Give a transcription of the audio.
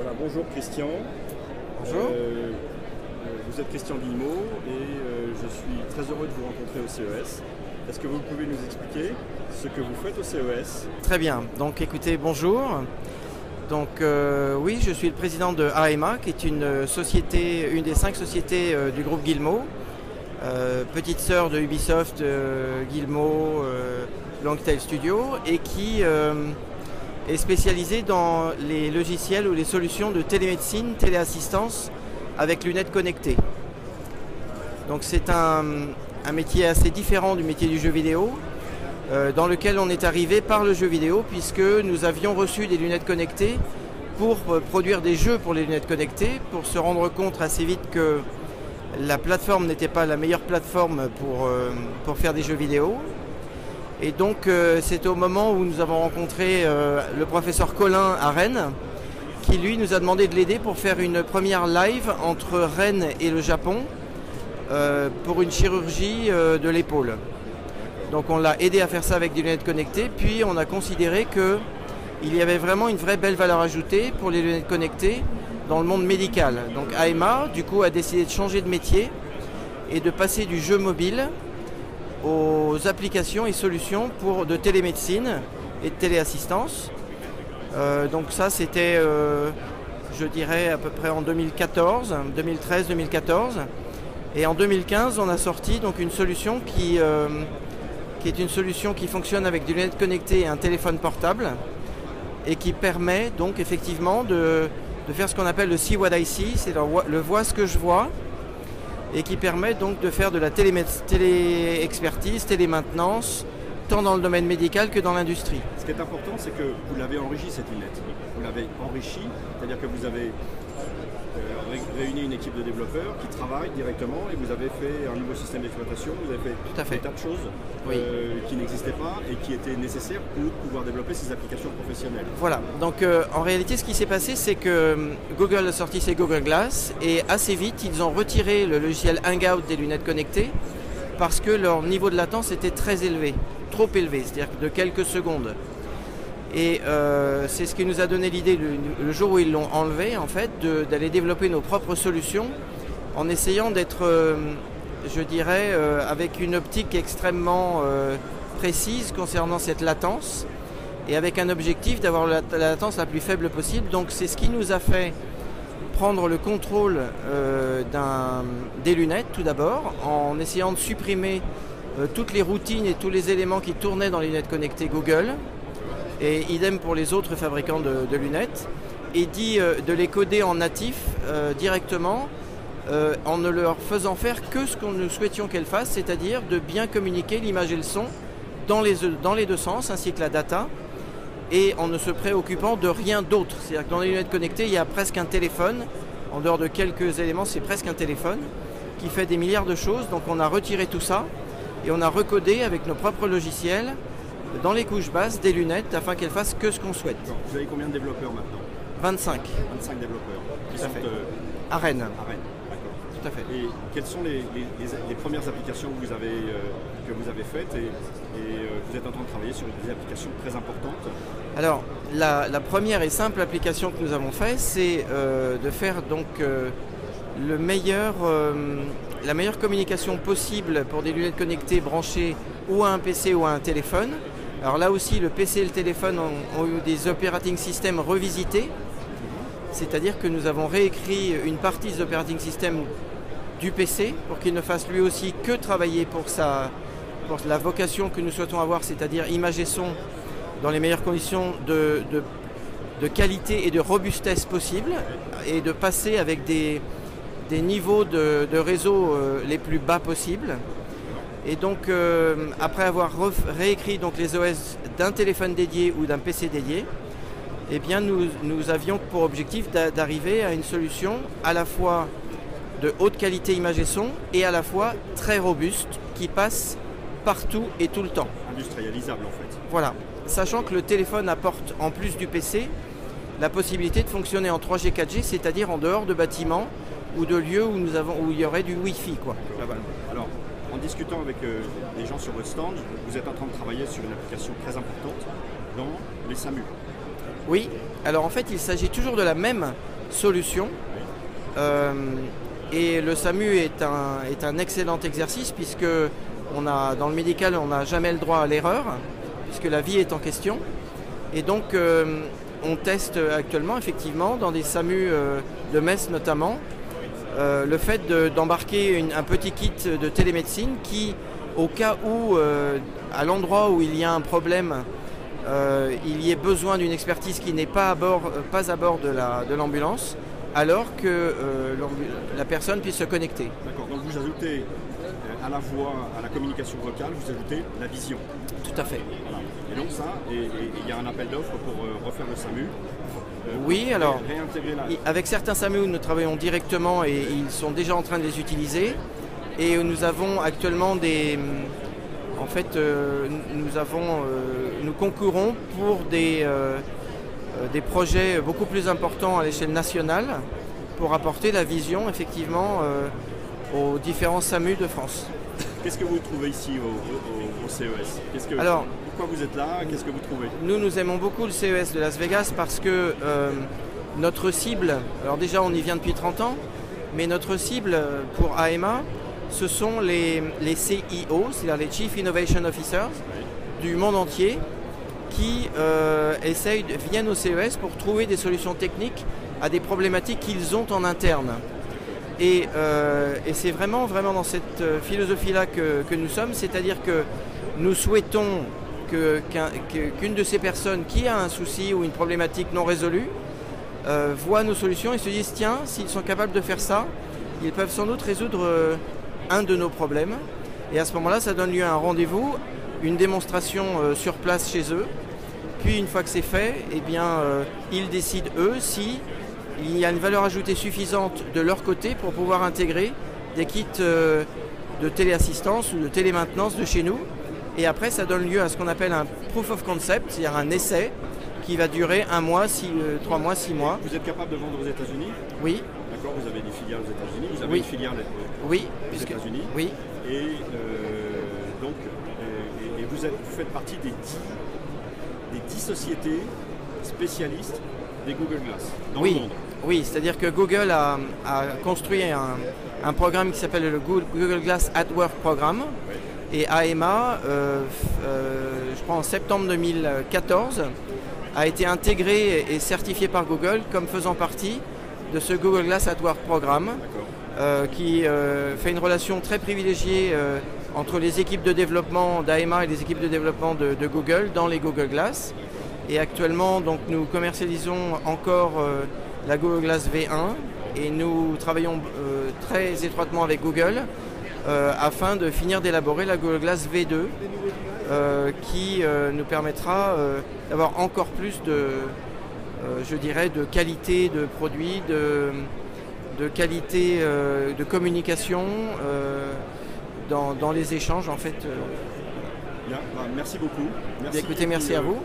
Voilà, bonjour Christian. Bonjour. Vous êtes Christian Guillemot et je suis très heureux de vous rencontrer au CES. Est-ce que vous pouvez nous expliquer ce que vous faites au CES? Très bien. Donc écoutez, bonjour. Donc oui, je suis le président de AEMA, qui est une société, une des 5 sociétés du groupe Guillemot, petite sœur de Ubisoft, Guillemot, Longtail Studio, et qui est spécialisée dans les logiciels ou les solutions de télémédecine, téléassistance avec lunettes connectées. Donc c'est un métier assez différent du métier du jeu vidéo, dans lequel on est arrivé par le jeu vidéo, puisque nous avions reçu des lunettes connectées pour produire des jeux pour les lunettes connectées, pour se rendre compte assez vite que la plateforme n'était pas la meilleure plateforme pour faire des jeux vidéo. Et donc c'était au moment où nous avons rencontré le professeur Colin à Rennes, qui lui nous a demandé de l'aider pour faire une première live entre Rennes et le Japon pour une chirurgie de l'épaule. Donc on l'a aidé à faire ça avec des lunettes connectées, puis on a considéré qu'il y avait vraiment une vraie belle valeur ajoutée pour les lunettes connectées dans le monde médical. Donc AEMA du coup a décidé de changer de métier et de passer du jeu mobile aux applications et solutions de télémédecine et de téléassistance. Donc ça c'était je dirais à peu près en 2014, 2013-2014. Et en 2015 on a sorti donc une solution qui est une solution qui fonctionne avec des lunettes connectées et un téléphone portable et qui permet donc effectivement de faire ce qu'on appelle le See What I See, c'est le vois ce que je vois, et qui permet donc de faire de la télé-expertise, télémaintenance, tant dans le domaine médical que dans l'industrie. Ce qui est important, c'est que vous l'avez enrichi cette lunette. Vous l'avez enrichi, c'est-à-dire que vous avez réuni une équipe de développeurs qui travaillent directement et vous avez fait un nouveau système d'exploitation, vous avez fait des tas de choses qui n'existaient pas et qui étaient nécessaires pour pouvoir développer ces applications professionnelles. Voilà, donc en réalité ce qui s'est passé, c'est que Google a sorti ses Google Glass et assez vite ils ont retiré le logiciel Hangout des lunettes connectées parce que leur niveau de latence était très élevé, trop élevé, c'est-à-dire de quelques secondes. Et c'est ce qui nous a donné l'idée le jour où ils l'ont enlevé, en fait, d'aller développer nos propres solutions en essayant d'être, je dirais, avec une optique extrêmement précise concernant cette latence et avec un objectif d'avoir la latence la plus faible possible. Donc c'est ce qui nous a fait prendre le contrôle des lunettes tout d'abord, en essayant de supprimer toutes les routines et tous les éléments qui tournaient dans les lunettes connectées Google. Et idem pour les autres fabricants de lunettes, et de les coder en natif directement en ne leur faisant faire que ce que nous souhaitions qu'elles fassent, c'est-à-dire de bien communiquer l'image et le son dans les deux sens, ainsi que la data, et en ne se préoccupant de rien d'autre. C'est-à-dire que dans les lunettes connectées, il y a presque un téléphone, en dehors de quelques éléments, c'est presque un téléphone qui fait des milliards de choses. Donc on a retiré tout ça et on a recodé avec nos propres logiciels dans les couches basses des lunettes afin qu'elles fassent que ce qu'on souhaite. Vous avez combien de développeurs maintenant? 25. 25 développeurs qui Tout à sont fait. À Rennes. à Rennes. D'accord. Tout à fait. Et quelles sont les premières applications que vous avez faites et vous êtes en train de travailler sur des applications très importantes? Alors, la première et simple application que nous avons faite, c'est de faire donc la meilleure communication possible pour des lunettes connectées branchées ou à un PC ou à un téléphone. Alors là aussi, le PC et le téléphone ont eu des operating systems revisités, c'est-à-dire que nous avons réécrit une partie des operating systems du PC pour qu'il ne fasse lui aussi que travailler pour la vocation que nous souhaitons avoir, c'est-à-dire image et son dans les meilleures conditions de qualité et de robustesse possible, et de passer avec des niveaux de réseau les plus bas possibles. Et donc après avoir réécrit donc les OS d'un téléphone dédié ou d'un PC dédié, eh bien nous avions pour objectif d'arriver à une solution à la fois de haute qualité image et son et à la fois très robuste qui passe partout et tout le temps. Industrialisable en fait. Voilà, sachant que le téléphone apporte en plus du PC la possibilité de fonctionner en 3G 4G, c'est-à-dire en dehors de bâtiments ou de lieux où il y aurait du Wi-Fi, quoi. Alors, en discutant avec les gens sur votre stand, vous êtes en train de travailler sur une application très importante dans les SAMU. Oui, alors en fait il s'agit toujours de la même solutions. Et le SAMU est un excellent exercice puisque dans le médical, on n'a jamais le droit à l'erreur, puisque la vie est en question. Et donc, on teste actuellement, effectivement, dans des SAMU de Metz notamment, le fait d'embarquer un petit kit de télémédecine qui, au cas où, à l'endroit où il y a un problème, il y ait besoin d'une expertise qui n'est pas à bord de l'ambulance, alors que la personne puisse se connecter. D'accord, donc vous ajoutez à la voix, à la communication vocale, vous ajoutez la vision. Tout à fait. Voilà. Et donc ça, il y a un appel d'offres pour refaire le SAMU. Oui, alors, réintégrer avec certains SAMU où nous travaillons directement et ils sont déjà en train de les utiliser. Et nous avons actuellement en fait, nous concourons pour des projets beaucoup plus importants à l'échelle nationale pour apporter la vision, effectivement, aux différents SAMU de France. Qu'est-ce que vous trouvez ici au CES? Pourquoi vous êtes là? Qu'est-ce que vous trouvez? Nous aimons beaucoup le CES de Las Vegas parce que notre cible, alors déjà on y vient depuis 30 ans, mais notre cible pour AEMA, ce sont les CIO, c'est-à-dire les Chief Innovation Officers du monde entier qui viennent au CES pour trouver des solutions techniques à des problématiques qu'ils ont en interne. Et c'est vraiment dans cette philosophie-là que nous sommes, c'est-à-dire que nous souhaitons qu'une de ces personnes qui a un souci ou une problématique non résolue voit nos solutions et se disent tiens, s'ils sont capables de faire ça, ils peuvent sans doute résoudre un de nos problèmes. Et à ce moment-là, ça donne lieu à un rendez-vous, une démonstration sur place chez eux. Puis une fois que c'est fait, eh bien, ils décident eux si il y a une valeur ajoutée suffisante de leur côté pour pouvoir intégrer des kits de téléassistance ou de télémaintenance de chez nous. Et après, ça donne lieu à ce qu'on appelle un proof of concept, c'est-à-dire un essai qui va durer 1 mois, 3 mois, 6 mois. Vous êtes capable de vendre aux États-Unis? Oui. D'accord, vous avez des filiales aux États-Unis, vous avez une filiale aux États-Unis. Oui. Et donc, vous faites partie des 10 sociétés spécialistes des Google Glass dans le monde. Oui, c'est-à-dire que Google a construit un programme qui s'appelle le Google Glass at Work Programme. Et AEMA, je crois en septembre 2014, a été intégré et certifié par Google comme faisant partie de ce Google Glass at Work Programme qui fait une relation très privilégiée entre les équipes de développement d'AEMA et les équipes de développement de Google dans les Google Glass. Et actuellement, donc, nous commercialisons encore la Google Glass V1 et nous travaillons très étroitement avec Google afin de finir d'élaborer la Google Glass V2 qui nous permettra d'avoir encore plus je dirais, de qualité de produits, de qualité de communication dans les échanges en fait. Bien, merci beaucoup. Écoutez, merci à vous.